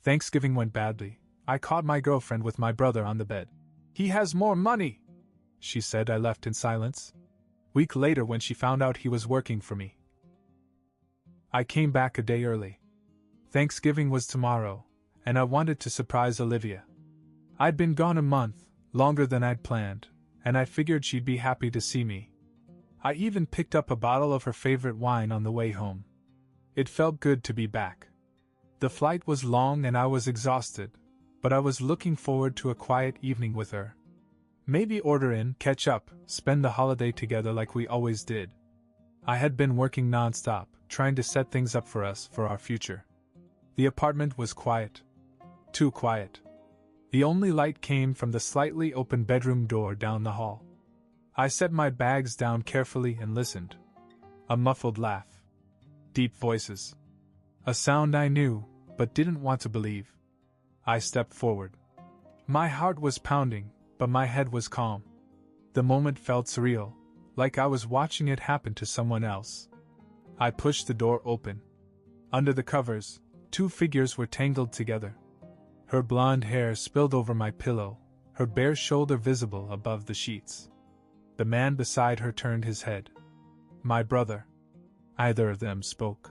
Thanksgiving went badly. I caught my girlfriend with my brother on the bed. "He has more money," she said. I left in silence. Week later, when she found out he was working for me, I came back a day early. Thanksgiving was tomorrow, and I wanted to surprise Olivia. I'd been gone a month, longer than I'd planned, and I figured she'd be happy to see me. I even picked up a bottle of her favorite wine on the way home. It felt good to be back. The flight was long and I was exhausted, but I was looking forward to a quiet evening with her. Maybe order in, catch up, spend the holiday together like we always did. I had been working non-stop, trying to set things up for us for our future. The apartment was quiet. Too quiet. The only light came from the slightly open bedroom door down the hall. I set my bags down carefully and listened. A muffled laugh. Deep voices. A sound I knew, but didn't want to believe. I stepped forward. My heart was pounding, but my head was calm. The moment felt surreal, like I was watching it happen to someone else. I pushed the door open. Under the covers, two figures were tangled together. Her blonde hair spilled over my pillow, her bare shoulder visible above the sheets. The man beside her turned his head. My brother. Either of them spoke.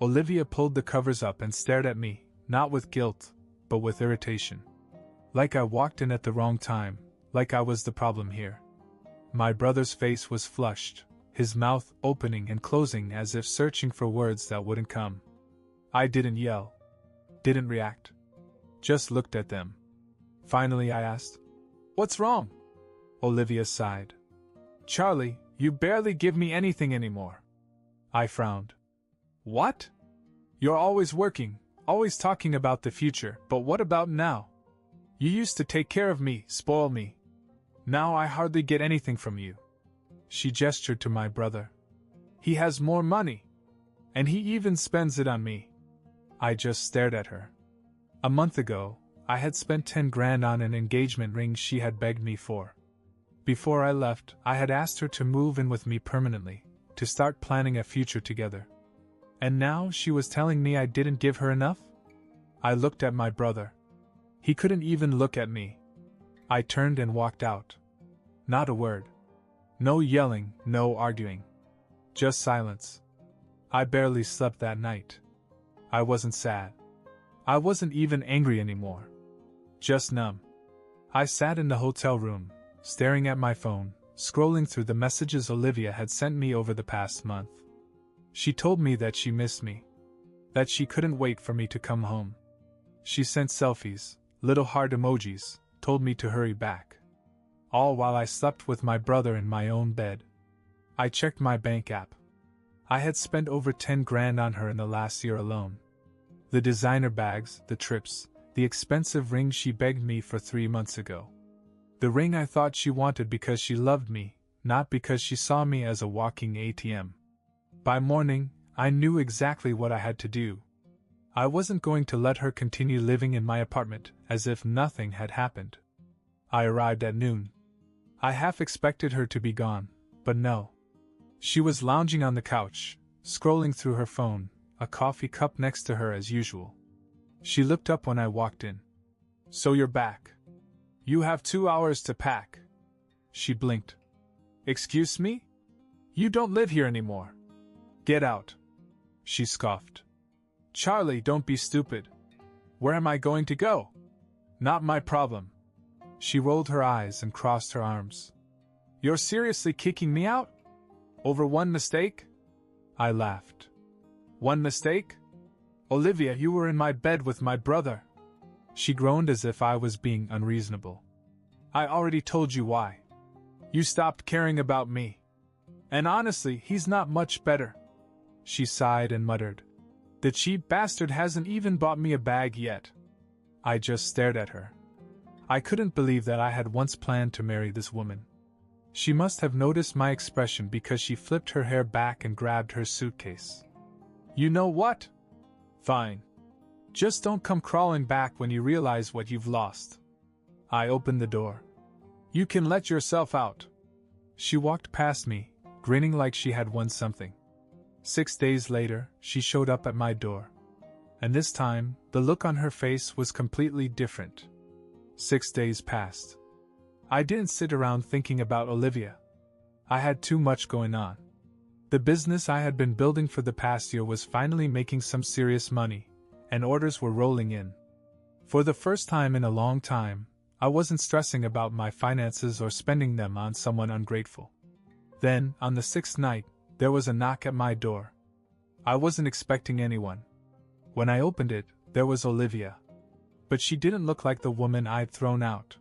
Olivia pulled the covers up and stared at me, not with guilt, but with irritation. Like I walked in at the wrong time, like I was the problem here. My brother's face was flushed, his mouth opening and closing as if searching for words that wouldn't come. I didn't yell. Didn't react. Just looked at them. Finally I asked, "What's wrong?" Olivia sighed. "Charlie, you barely give me anything anymore." I frowned. "What? You're always working, always talking about the future, but what about now? You used to take care of me, spoil me. Now I hardly get anything from you." She gestured to my brother. "He has more money. And he even spends it on me." I just stared at her. A month ago, I had spent 10 grand on an engagement ring she had begged me for. Before I left, I had asked her to move in with me permanently, to start planning a future together. And now she was telling me I didn't give her enough? I looked at my brother. He couldn't even look at me. I turned and walked out. Not a word. No yelling, no arguing. Just silence. I barely slept that night. I wasn't sad. I wasn't even angry anymore. Just numb. I sat in the hotel room, staring at my phone, scrolling through the messages Olivia had sent me over the past month. She told me that she missed me. That she couldn't wait for me to come home. She sent selfies, little heart emojis, told me to hurry back. All while I slept with my brother in my own bed. I checked my bank app. I had spent over 10 grand on her in the last year alone. The designer bags, the trips, the expensive ring she begged me for 3 months ago. The ring I thought she wanted because she loved me, not because she saw me as a walking ATM. By morning, I knew exactly what I had to do. I wasn't going to let her continue living in my apartment as if nothing had happened. I arrived at noon. I half expected her to be gone, but no. She was lounging on the couch, scrolling through her phone, a coffee cup next to her as usual. She looked up when I walked in. "So you're back. You have 2 hours to pack." She blinked. "Excuse me? You don't live here anymore. Get out." She scoffed. "Charlie, don't be stupid. Where am I going to go? Not my problem." She rolled her eyes and crossed her arms. "You're seriously kicking me out? Over one mistake?" I laughed. "One mistake? Olivia, you were in my bed with my brother." She groaned as if I was being unreasonable. "I already told you why. You stopped caring about me. And honestly, he's not much better." She sighed and muttered, "The cheap bastard hasn't even bought me a bag yet." I just stared at her. I couldn't believe that I had once planned to marry this woman. She must have noticed my expression because she flipped her hair back and grabbed her suitcase. "You know what? Fine. Just don't come crawling back when you realize what you've lost." I opened the door. "You can let yourself out." She walked past me, grinning like she had won something. 6 days later, she showed up at my door. And this time, the look on her face was completely different. 6 days passed. I didn't sit around thinking about Olivia. I had too much going on. The business I had been building for the past year was finally making some serious money, and orders were rolling in. For the first time in a long time, I wasn't stressing about my finances or spending them on someone ungrateful. Then, on the 6th night, there was a knock at my door. I wasn't expecting anyone. When I opened it, there was Olivia. But she didn't look like the woman I'd thrown out.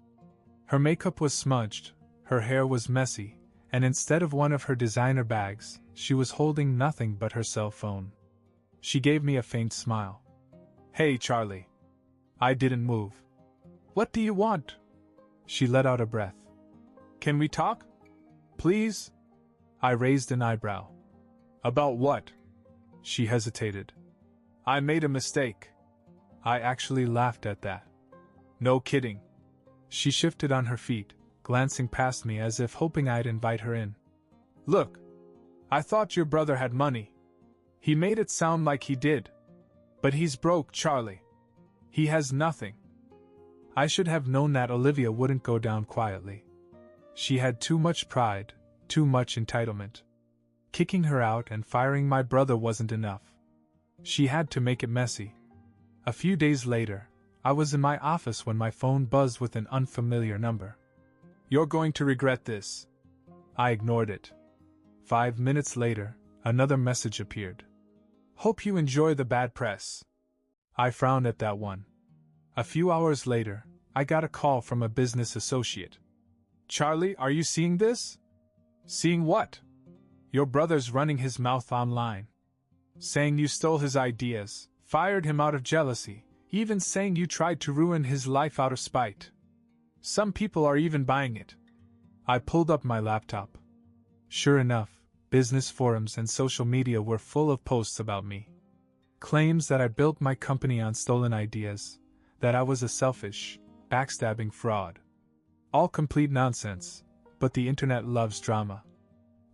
Her makeup was smudged, her hair was messy, and instead of one of her designer bags, she was holding nothing but her cell phone. She gave me a faint smile. "Hey, Charlie." I didn't move. "What do you want?" She let out a breath. "Can we talk? Please?" I raised an eyebrow. "About what?" She hesitated. "I made a mistake." I actually laughed at that. "No kidding." She shifted on her feet, glancing past me as if hoping I'd invite her in. "Look, I thought your brother had money. He made it sound like he did. But he's broke, Charlie. He has nothing." I should have known that Olivia wouldn't go down quietly. She had too much pride, too much entitlement. Kicking her out and firing my brother wasn't enough. She had to make it messy. A few days later, I was in my office when my phone buzzed with an unfamiliar number. "You're going to regret this." I ignored it. 5 minutes later, another message appeared. "Hope you enjoy the bad press." I frowned at that one. A few hours later, I got a call from a business associate. "Charlie, are you seeing this?" "Seeing what?" "Your brother's running his mouth online. Saying you stole his ideas, fired him out of jealousy, even saying you tried to ruin his life out of spite. Some people are even buying it." I pulled up my laptop. Sure enough, business forums and social media were full of posts about me. Claims that I built my company on stolen ideas, that I was a selfish, backstabbing fraud. All complete nonsense, but the internet loves drama.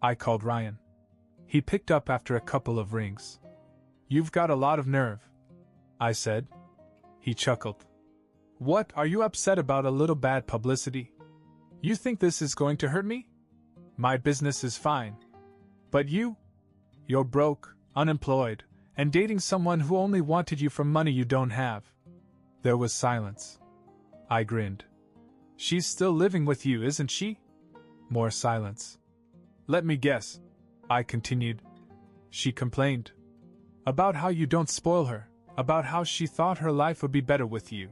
I called Ryan. He picked up after a couple of rings. "You've got a lot of nerve," I said. He chuckled. "What, are you upset about a little bad publicity? You think this is going to hurt me? My business is fine. But you? You're broke, unemployed, and dating someone who only wanted you for money you don't have." There was silence. I grinned. "She's still living with you, isn't she?" More silence. "Let me guess," I continued. "She complained about how you don't spoil her, about how she thought her life would be better with you.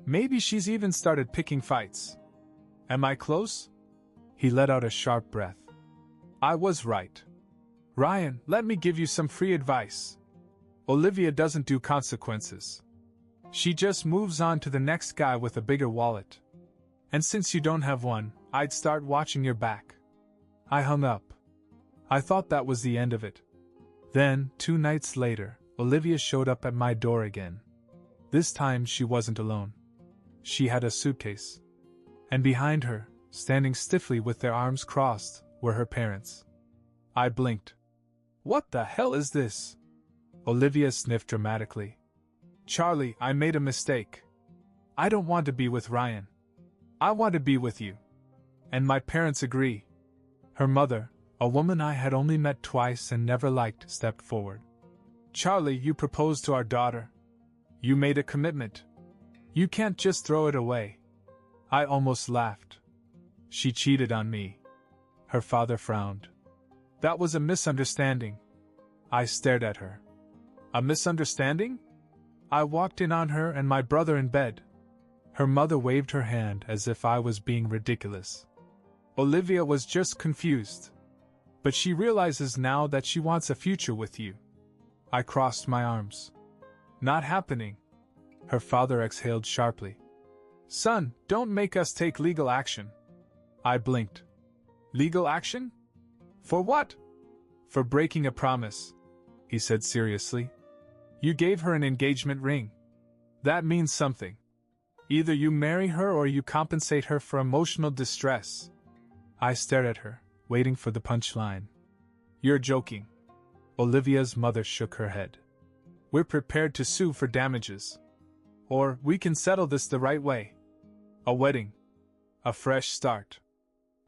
Maybe she's even started picking fights. Am I close?" He let out a sharp breath. I was right. "Ryan, let me give you some free advice. Olivia doesn't do consequences. She just moves on to the next guy with a bigger wallet. And since you don't have one, I'd start watching your back." I hung up. I thought that was the end of it. Then, 2 nights later, Olivia showed up at my door again. This time she wasn't alone. She had a suitcase. And behind her, standing stiffly with their arms crossed, were her parents. I blinked. "What the hell is this?" Olivia sniffed dramatically. "Charlie, I made a mistake. I don't want to be with Ryan. I want to be with you. And my parents agree." Her mother, a woman I had only met twice and never liked, stepped forward. "Charlie, you proposed to our daughter. You made a commitment. You can't just throw it away." I almost laughed. "She cheated on me." Her father frowned. "That was a misunderstanding." I stared at her. "A misunderstanding?" I walked in on her and my brother in bed. Her mother waved her hand as if I was being ridiculous. "Olivia was just confused. But she realizes now that she wants a future with you." I crossed my arms. "Not happening." Her father exhaled sharply. "Son, don't make us take legal action." I blinked. "Legal action? For what?" "For breaking a promise," he said seriously. "You gave her an engagement ring. That means something. Either you marry her or you compensate her for emotional distress." I stared at her, waiting for the punchline. "You're joking." Olivia's mother shook her head. We're prepared to sue for damages. Or we can settle this the right way. A wedding. A fresh start.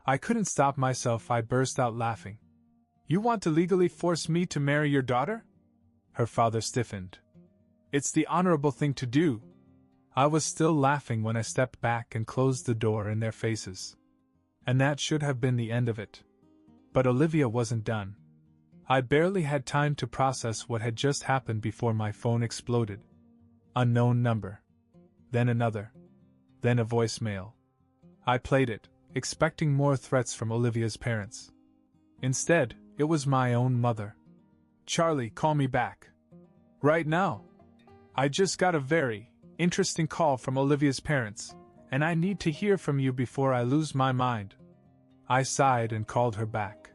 I couldn't stop myself. I burst out laughing. You want to legally force me to marry your daughter? Her father stiffened. It's the honorable thing to do. I was still laughing when I stepped back and closed the door in their faces. And that should have been the end of it. But Olivia wasn't done. I barely had time to process what had just happened before my phone exploded. Unknown number. Then another. Then a voicemail. I played it, expecting more threats from Olivia's parents. Instead, it was my own mother. Charlie, call me back. Right now. I just got a very interesting call from Olivia's parents, and I need to hear from you before I lose my mind. I sighed and called her back.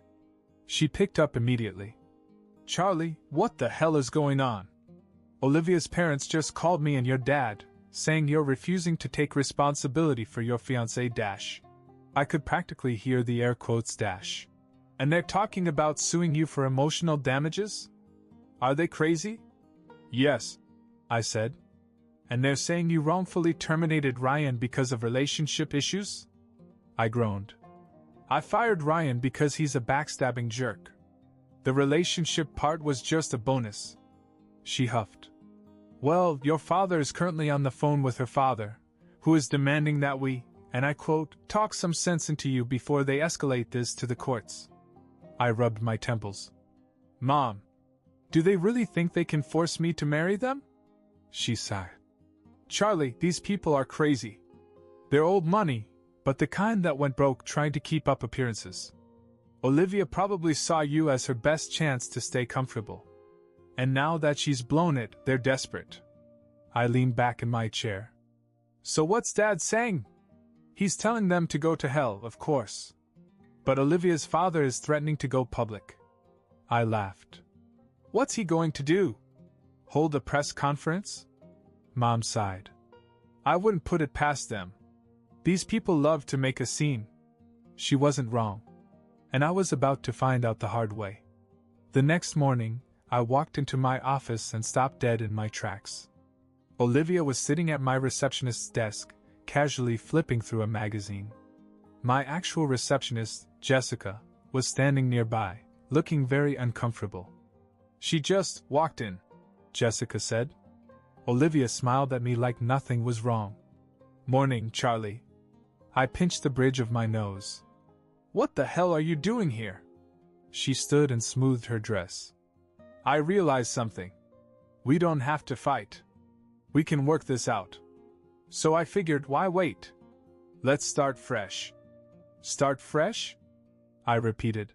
She picked up immediately. Charlie, what the hell is going on? Olivia's parents just called me and your dad, saying you're refusing to take responsibility for your fiancée dash. I could practically hear the air quotes dash. And they're talking about suing you for emotional damages? Are they crazy? Yes, I said. And they're saying you wrongfully terminated Ryan because of relationship issues? I groaned. I fired Ryan because he's a backstabbing jerk. The relationship part was just a bonus. She huffed. Well, your father is currently on the phone with her father, who is demanding that we, and I quote, talk some sense into you before they escalate this to the courts. I rubbed my temples. Mom, do they really think they can force me to marry them? She sighed. Charlie, these people are crazy. They're old money, but the kind that went broke trying to keep up appearances. Olivia probably saw you as her best chance to stay comfortable. And now that she's blown it, they're desperate. I leaned back in my chair. So what's Dad saying? He's telling them to go to hell, of course. But Olivia's father is threatening to go public. I laughed. What's he going to do? Hold a press conference? Mom sighed. I wouldn't put it past them. These people love to make a scene. She wasn't wrong. And I was about to find out the hard way. The next morning, I walked into my office and stopped dead in my tracks. Olivia was sitting at my receptionist's desk, casually flipping through a magazine. My actual receptionist, Jessica, was standing nearby, looking very uncomfortable. She just walked in, Jessica said. Olivia smiled at me like nothing was wrong. Morning, Charlie. I pinched the bridge of my nose. What the hell are you doing here? She stood and smoothed her dress. I realized something. We don't have to fight. We can work this out. So I figured, why wait? Let's start fresh. Start fresh? I repeated.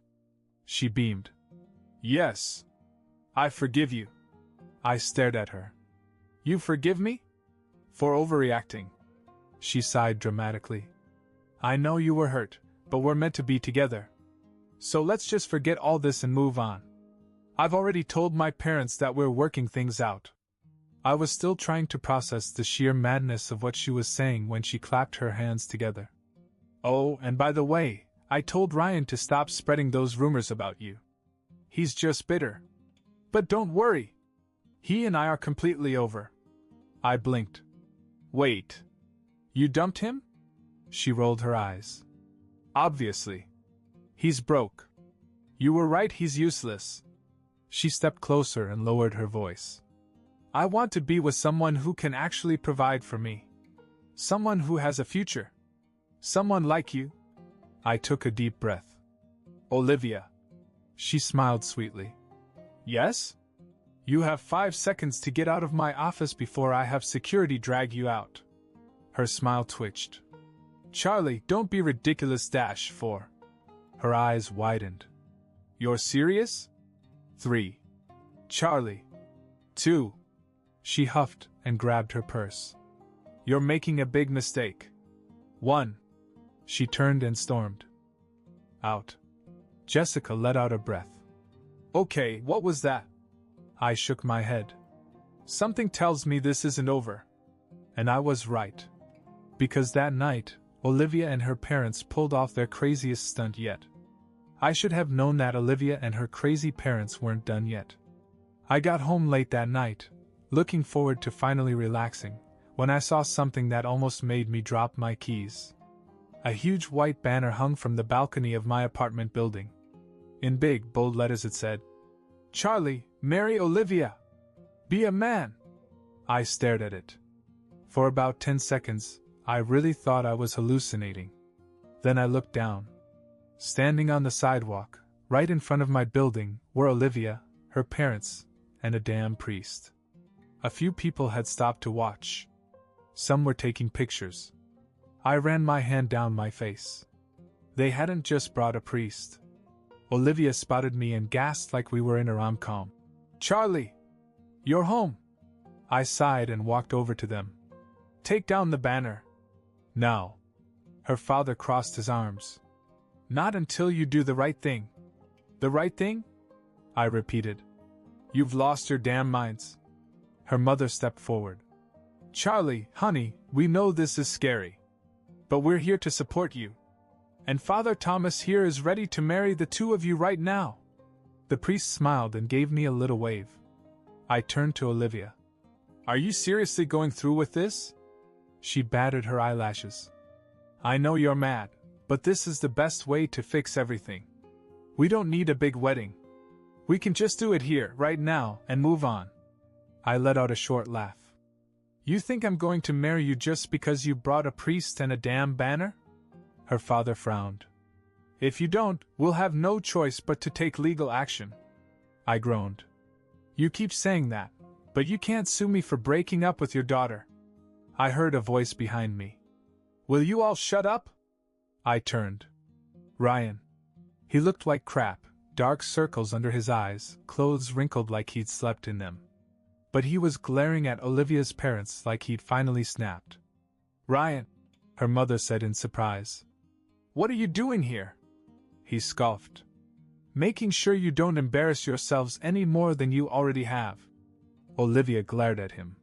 She beamed. Yes. I forgive you. I stared at her. You forgive me? For overreacting. She sighed dramatically. I know you were hurt, but we're meant to be together. So let's just forget all this and move on. I've already told my parents that we're working things out. I was still trying to process the sheer madness of what she was saying when she clapped her hands together. Oh, and by the way, I told Ryan to stop spreading those rumors about you. He's just bitter. But don't worry. He and I are completely over. I blinked. Wait. You dumped him? She rolled her eyes. Obviously. He's broke. You were right, he's useless. She stepped closer and lowered her voice. I want to be with someone who can actually provide for me. Someone who has a future. Someone like you. I took a deep breath. Olivia. She smiled sweetly. Yes? You have 5 seconds to get out of my office before I have security drag you out. Her smile twitched. Charlie, don't be ridiculous. 4. Her eyes widened. You're serious? 3. Charlie. 2. She huffed and grabbed her purse. You're making a big mistake. 1. She turned and stormed. Out. Jessica let out a breath. Okay, what was that? I shook my head. Something tells me this isn't over. And I was right. Because that night, Olivia and her parents pulled off their craziest stunt yet. I should have known that Olivia and her crazy parents weren't done yet. I got home late that night, looking forward to finally relaxing, when I saw something that almost made me drop my keys. A huge white banner hung from the balcony of my apartment building. In big, bold letters it said, "Charlie, marry Olivia. Be a man." I stared at it. For about 10 seconds, I really thought I was hallucinating. Then I looked down. Standing on the sidewalk, right in front of my building, were Olivia, her parents, and a damn priest. A few people had stopped to watch. Some were taking pictures. I ran my hand down my face. They hadn't just brought a priest. Olivia spotted me and gasped like we were in a rom-com. "Charlie! You're home!" I sighed and walked over to them. "Take down the banner." "Now." Her father crossed his arms. "Not until you do the right thing." "The right thing?" I repeated. "You've lost your damn minds." Her mother stepped forward. "Charlie, honey, we know this is scary. But we're here to support you. And Father Thomas here is ready to marry the two of you right now." The priest smiled and gave me a little wave. I turned to Olivia. "Are you seriously going through with this?" She batted her eyelashes. "I know you're mad, but this is the best way to fix everything. We don't need a big wedding. We can just do it here, right now, and move on." I let out a short laugh. "You think I'm going to marry you just because you brought a priest and a damn banner?" Her father frowned. "If you don't, we'll have no choice but to take legal action." I groaned. "You keep saying that, but you can't sue me for breaking up with your daughter." I heard a voice behind me. "Will you all shut up?" I turned. Ryan. He looked like crap, dark circles under his eyes, clothes wrinkled like he'd slept in them. But he was glaring at Olivia's parents like he'd finally snapped. "Ryan," her mother said in surprise. "What are you doing here?" He scoffed. "Making sure you don't embarrass yourselves any more than you already have." Olivia glared at him.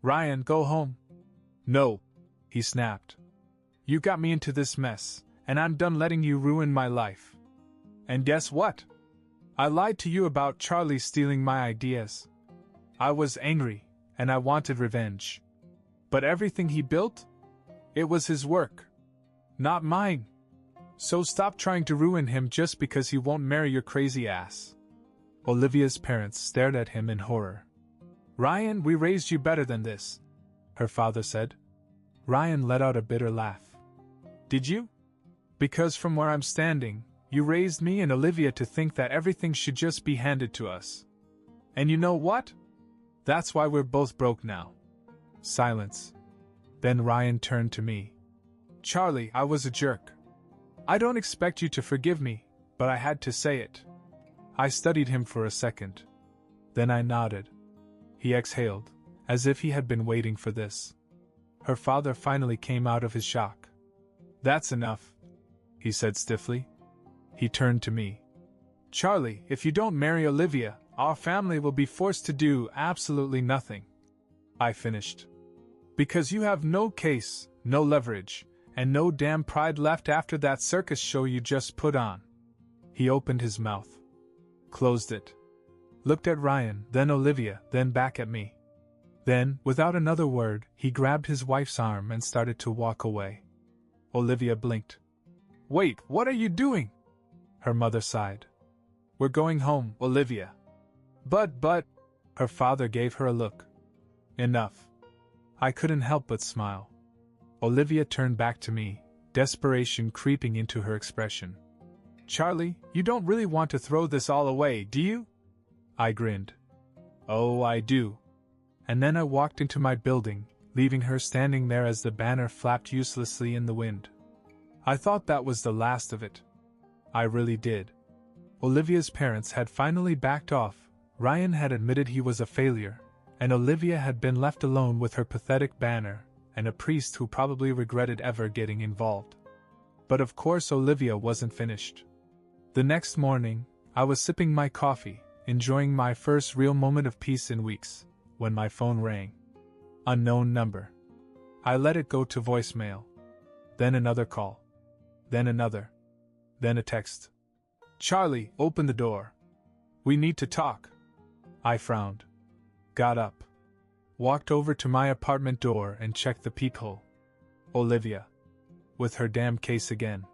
"Ryan, go home." "No," he snapped. "You got me into this mess, and I'm done letting you ruin my life. And guess what? I lied to you about Charlie stealing my ideas. I was angry, and I wanted revenge. But everything he built? It was his work. Not mine. So stop trying to ruin him just because he won't marry your crazy ass." Olivia's parents stared at him in horror. "Ryan, we raised you better than this," her father said. Ryan let out a bitter laugh. "Did you? Because from where I'm standing, you raised me and Olivia to think that everything should just be handed to us. And you know what? That's why we're both broke now." Silence. Then Ryan turned to me. "Charlie, I was a jerk. I don't expect you to forgive me, but I had to say it." I studied him for a second. Then I nodded. He exhaled, as if he had been waiting for this. Her father finally came out of his shock. "That's enough," he said stiffly. He turned to me. "Charlie, if you don't marry Olivia, our family will be forced to do absolutely nothing." I finished. "Because you have no case, no leverage, and no damn pride left after that circus show you just put on." He opened his mouth, closed it, looked at Ryan, then Olivia, then back at me. Then, without another word, he grabbed his wife's arm and started to walk away. Olivia blinked. "Wait, what are you doing?" Her mother sighed. "We're going home, Olivia." But, her father gave her a look. "Enough." I couldn't help but smile. Olivia turned back to me, desperation creeping into her expression. "Charlie, you don't really want to throw this all away, do you?" I grinned. "Oh, I do." And then I walked into my building, leaving her standing there as the banner flapped uselessly in the wind. I thought that was the last of it. I really did. Olivia's parents had finally backed off, Ryan had admitted he was a failure, and Olivia had been left alone with her pathetic banner, and a priest who probably regretted ever getting involved. But of course Olivia wasn't finished. The next morning, I was sipping my coffee, enjoying my first real moment of peace in weeks, when my phone rang. Unknown number. I let it go to voicemail. Then another call. Then another. Then a text. "Charlie, open the door. We need to talk." I frowned. Got up. walked over to my apartment door and checked the peephole. Olivia. With her damn case again.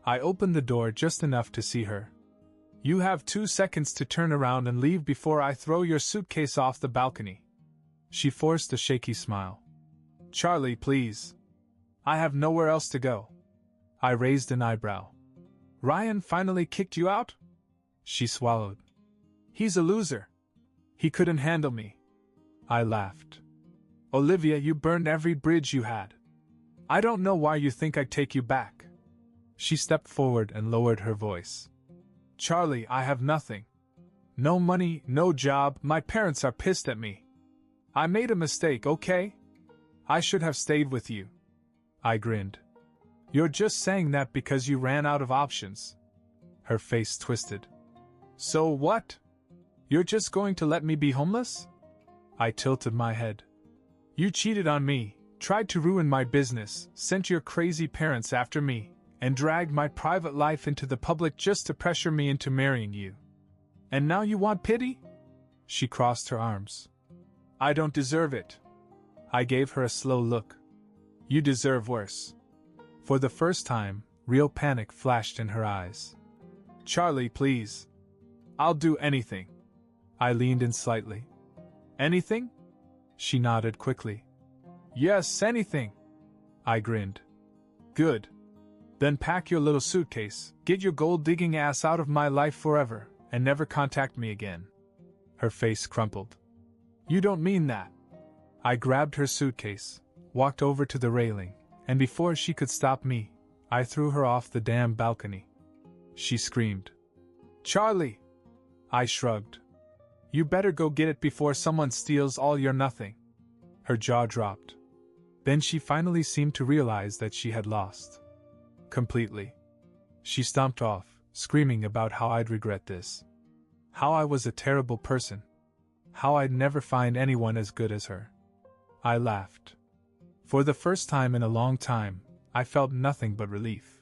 I opened the door just enough to see her. You have 2 seconds to turn around and leave before I throw your suitcase off the balcony. She forced a shaky smile. Charlie, please. I have nowhere else to go. I raised an eyebrow. Ryan finally kicked you out? She swallowed. He's a loser. He couldn't handle me. I laughed. Olivia, you burned every bridge you had. I don't know why you think I'd take you back. She stepped forward and lowered her voice. Charlie, I have nothing. No money, no job, my parents are pissed at me. I made a mistake, okay? I should have stayed with you. I grinned. You're just saying that because you ran out of options. Her face twisted. So what? You're just going to let me be homeless? I tilted my head. You cheated on me, tried to ruin my business, sent your crazy parents after me, and dragged my private life into the public just to pressure me into marrying you. And now you want pity? She crossed her arms. I don't deserve it. I gave her a slow look. You deserve worse. For the first time, real panic flashed in her eyes. Charlie, please. I'll do anything. I leaned in slightly. Anything? She nodded quickly. Yes, anything. I grinned. Good. Then pack your little suitcase, get your gold-digging ass out of my life forever, and never contact me again. Her face crumpled. You don't mean that. I grabbed her suitcase, walked over to the railing, and before she could stop me, I threw her off the damn balcony. She screamed. Charlie! I shrugged. You better go get it before someone steals all your nothing. Her jaw dropped. Then she finally seemed to realize that she had lost. Completely. She stomped off, screaming about how I'd regret this. How I was a terrible person. How I'd never find anyone as good as her. I laughed. For the first time in a long time, I felt nothing but relief.